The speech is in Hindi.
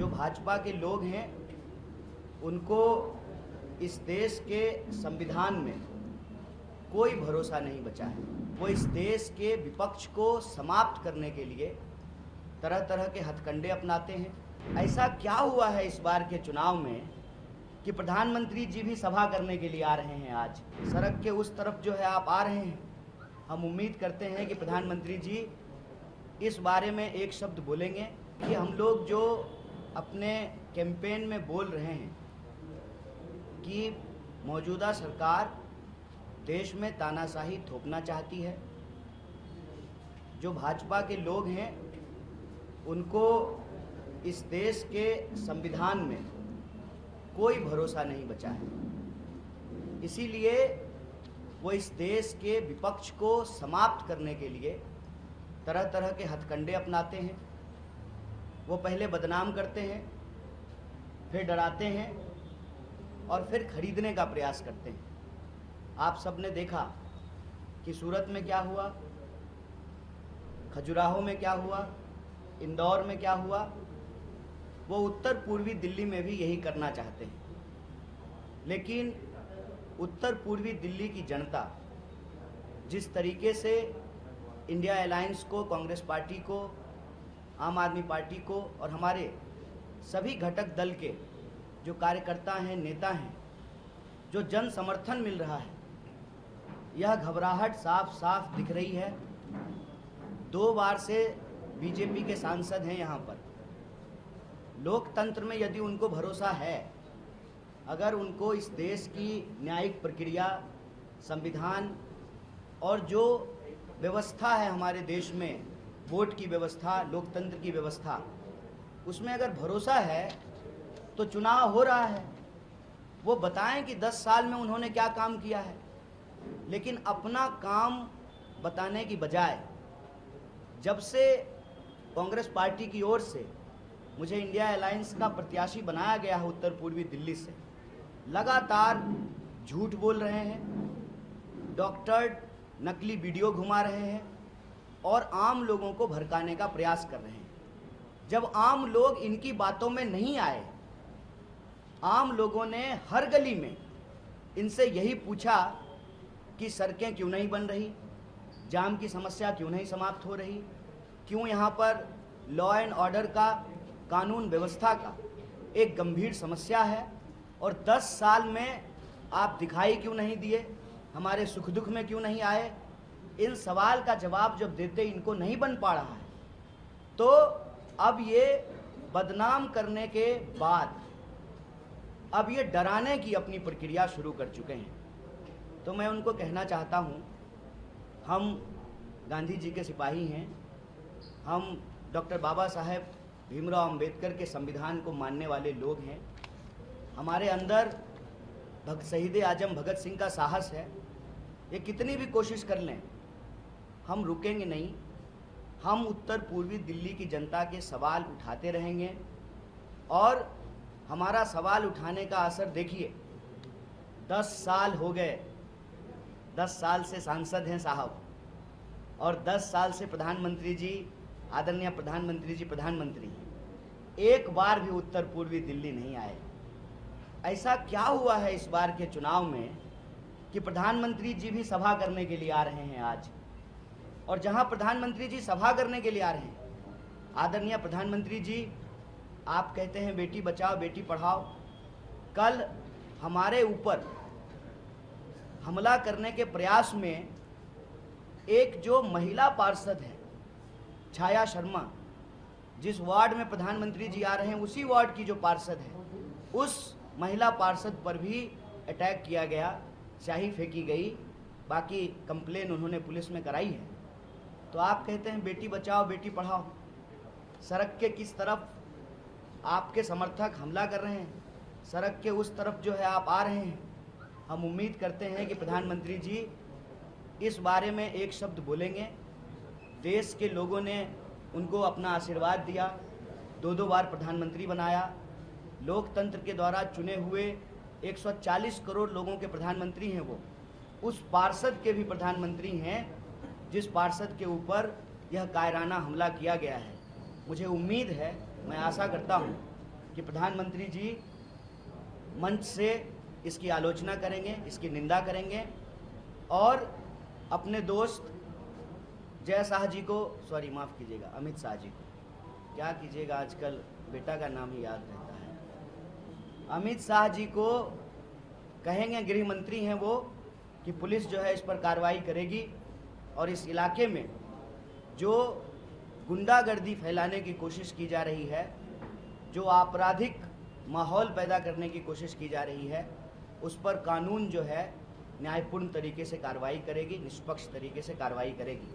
जो भाजपा के लोग हैं उनको इस देश के संविधान में कोई भरोसा नहीं बचा है। वो इस देश के विपक्ष को समाप्त करने के लिए तरह तरह के हथकंडे अपनाते हैं। ऐसा क्या हुआ है इस बार के चुनाव में कि प्रधानमंत्री जी भी सभा करने के लिए आ रहे हैं। आज सड़क के उस तरफ जो है आप आ रहे हैं। हम उम्मीद करते हैं कि प्रधानमंत्री जी इस बारे में एक शब्द बोलेंगे कि हम लोग जो अपने कैंपेन में बोल रहे हैं कि मौजूदा सरकार देश में तानाशाही थोपना चाहती है। जो भाजपा के लोग हैं उनको इस देश के संविधान में कोई भरोसा नहीं बचा है। इसीलिए वो इस देश के विपक्ष को समाप्त करने के लिए तरह तरह के हथकंडे अपनाते हैं। वो पहले बदनाम करते हैं, फिर डराते हैं और फिर खरीदने का प्रयास करते हैं। आप सब ने देखा कि सूरत में क्या हुआ, खजुराहो में क्या हुआ, इंदौर में क्या हुआ। वो उत्तर पूर्वी दिल्ली में भी यही करना चाहते हैं। लेकिन उत्तर पूर्वी दिल्ली की जनता जिस तरीके से इंडिया अलायंस को, कांग्रेस पार्टी को, आम आदमी पार्टी को और हमारे सभी घटक दल के जो कार्यकर्ता हैं, नेता हैं, जो जन समर्थन मिल रहा है, यह घबराहट साफ साफ दिख रही है। 2 बार से बीजेपी के सांसद हैं यहाँ पर। लोकतंत्र में यदि उनको भरोसा है, अगर उनको इस देश की न्यायिक प्रक्रिया, संविधान और जो व्यवस्था है हमारे देश में, वोट की व्यवस्था, लोकतंत्र की व्यवस्था, उसमें अगर भरोसा है तो चुनाव हो रहा है। वो बताएं कि 10 साल में उन्होंने क्या काम किया है। लेकिन अपना काम बताने की बजाय जब से कांग्रेस पार्टी की ओर से मुझे इंडिया अलायंस का प्रत्याशी बनाया गया है उत्तर पूर्वी दिल्ली से, लगातार झूठ बोल रहे हैं, डॉक्टर नकली वीडियो घुमा रहे हैं और आम लोगों को भड़काने का प्रयास कर रहे हैं। जब आम लोग इनकी बातों में नहीं आए, आम लोगों ने हर गली में इनसे यही पूछा कि सड़कें क्यों नहीं बन रही, जाम की समस्या क्यों नहीं समाप्त हो रही, क्यों यहाँ पर लॉ एंड ऑर्डर का, कानून व्यवस्था का एक गंभीर समस्या है और 10 साल में आप दिखाई क्यों नहीं दिए, हमारे सुख दुख में क्यों नहीं आए। इन सवाल का जवाब जब देते इनको नहीं बन पा रहा है, तो अब ये बदनाम करने के बाद अब ये डराने की अपनी प्रक्रिया शुरू कर चुके हैं। तो मैं उनको कहना चाहता हूँ, हम गांधी जी के सिपाही हैं, हम डॉक्टर बाबा साहेब भीमराव अंबेडकर के संविधान को मानने वाले लोग हैं। हमारे अंदर शहीद आजम भगत सिंह का साहस है। ये कितनी भी कोशिश कर लें, हम रुकेंगे नहीं। हम उत्तर पूर्वी दिल्ली की जनता के सवाल उठाते रहेंगे और हमारा सवाल उठाने का असर देखिए। 10 साल हो गए, 10 साल से सांसद हैं साहब और 10 साल से प्रधानमंत्री जी, आदरणीय प्रधानमंत्री जी प्रधानमंत्री, एक बार भी उत्तर पूर्वी दिल्ली नहीं आए। ऐसा क्या हुआ है इस बार के चुनाव में कि प्रधानमंत्री जी भी सभा करने के लिए आ रहे हैं आज। और जहां प्रधानमंत्री जी सभा करने के लिए आ रहे हैं, आदरणीय प्रधानमंत्री जी, आप कहते हैं बेटी बचाओ बेटी पढ़ाओ। कल हमारे ऊपर हमला करने के प्रयास में एक जो महिला पार्षद है, छाया शर्मा, जिस वार्ड में प्रधानमंत्री जी आ रहे हैं उसी वार्ड की जो पार्षद है, उस महिला पार्षद पर भी अटैक किया गया, स्याही फेंकी गई। बाकी कंप्लेन उन्होंने पुलिस में कराई है। तो आप कहते हैं बेटी बचाओ बेटी पढ़ाओ। सड़क के किस तरफ आपके समर्थक हमला कर रहे हैं, सड़क के उस तरफ जो है आप आ रहे हैं। हम उम्मीद करते हैं कि प्रधानमंत्री जी इस बारे में एक शब्द बोलेंगे। देश के लोगों ने उनको अपना आशीर्वाद दिया, 2 बार प्रधानमंत्री बनाया, लोकतंत्र के द्वारा चुने हुए 140 करोड़ लोगों के प्रधानमंत्री हैं। वो उस पार्षद के भी प्रधानमंत्री हैं जिस पार्षद के ऊपर यह कायराना हमला किया गया है। मुझे उम्मीद है, मैं आशा करता हूँ कि प्रधानमंत्री जी मंच से इसकी आलोचना करेंगे, इसकी निंदा करेंगे और अपने दोस्त जय शाह जी को, सॉरी माफ़ कीजिएगा, अमित शाह जी को, क्या कीजिएगा आजकल बेटा का नाम ही याद रहता है, अमित शाह जी को कहेंगे, गृह मंत्री हैं वो, कि पुलिस जो है इस पर कार्रवाई करेगी और इस इलाके में जो गुंडागर्दी फैलाने की कोशिश की जा रही है, जो आपराधिक माहौल पैदा करने की कोशिश की जा रही है, उस पर कानून जो है न्यायपूर्ण तरीके से कार्रवाई करेगी, निष्पक्ष तरीके से कार्रवाई करेगी।